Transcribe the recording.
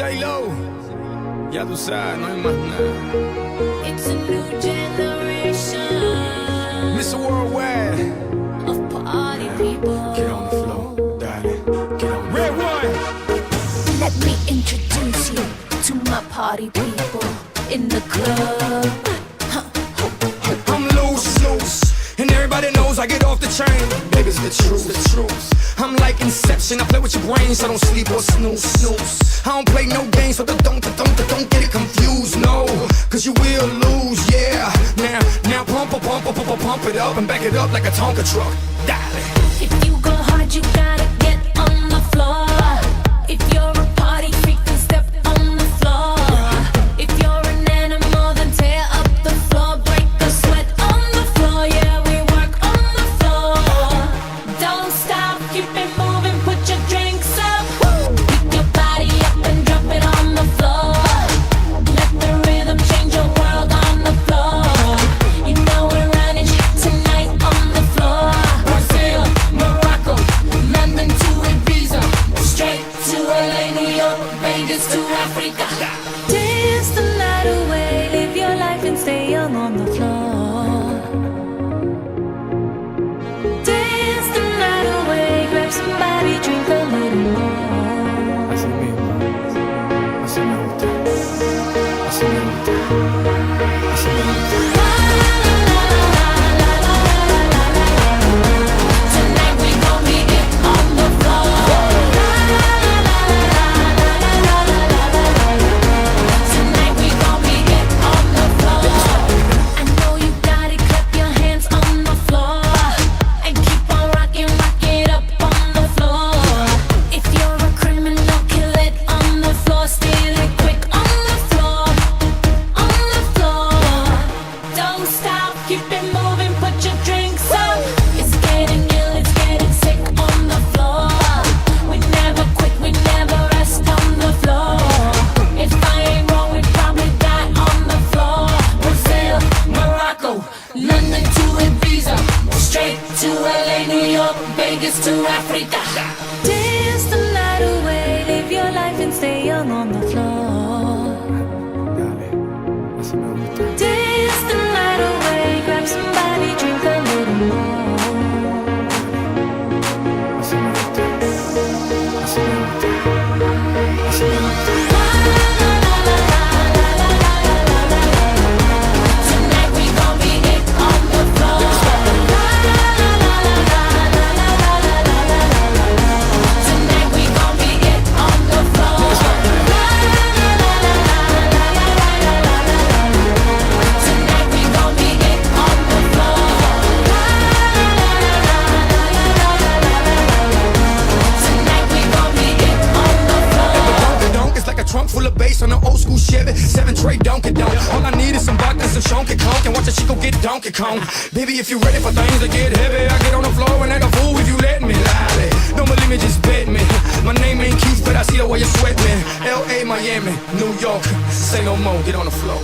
J-Lo, ya tú sabes, no hay más nada. It's a new generation Mr. Worldwide, of party people. get on the floor, darling, get on. Red one. Let me introduce you to my party people in the club. I'm loose, and everybody knows I get off the chain. Baby, it's the truth. I'm like Inception, I play with your brain, so don't sleep or snooze. I don't play no games, so don't get it confused, no. Cause you will lose, yeah. Now pump it up and back it up like a Tonka truck. Darling. If you go hard, you gotta get on the floor. If you're a party freak, then step on the floor. If you're an animal, then tear up the floor. Break the sweat on the floor, yeah, we work on the floor. Don't stop, keep it moving, put your drinks up. Pick your body up and drop it on the floor. Let the rhythm change your world on the floor. You know we're running tonight on the floor. Brazil, Morocco, London to Ibiza, straight to LA, New York, Vegas to Africa. Dance the night away, live your life and stay young on the floor. Dance the night away, grab somebody, drink a little more. Así mismo, así me gusta, así me gusta, así me gusta. Tonight we gon' be it on the floor. Tonight we gon' be it on the floor. I know you got it, clap your hands on the floor and keep on rocking, rock it up on the floor. If you're a criminal, kill it on the floor, steal it quick on the floor, on the floor. Don't stop, keep it moving, put your drinks up. It's getting ill, it's getting sick on the floor. We never quit, we never rest on the floor. If I ain't wrong, we probably die on the floor. Brazil, Morocco, London to Ibiza, straight to LA, New York, Vegas to Africa. Dance the night away, live your life and stay young on the floor. Dale, así me gusta. Dance the night away, grab somebody, drink a little more. Así me gusta, así me gusta, así me gusta. Tonight we gon' be it on the floor. Tonight we gon' be it on the floor. Tonight we gon' be it on the floor. Tonight we gon' be it on the floor. The donk is like a trunk full of bass on an old school Chevy 7 tray Donkey Donk. All I need is some vodka and some Chonky Conk, and watch a chico get Donkey Kong. Baby, if you ready for things to get heavy, I get on the floor and act a fool if you let me. Lally, don't believe me, just bet me. My name ain't Keith, but I see the way you sweat me. L.A., Miami, New York, say no more, get on the floor.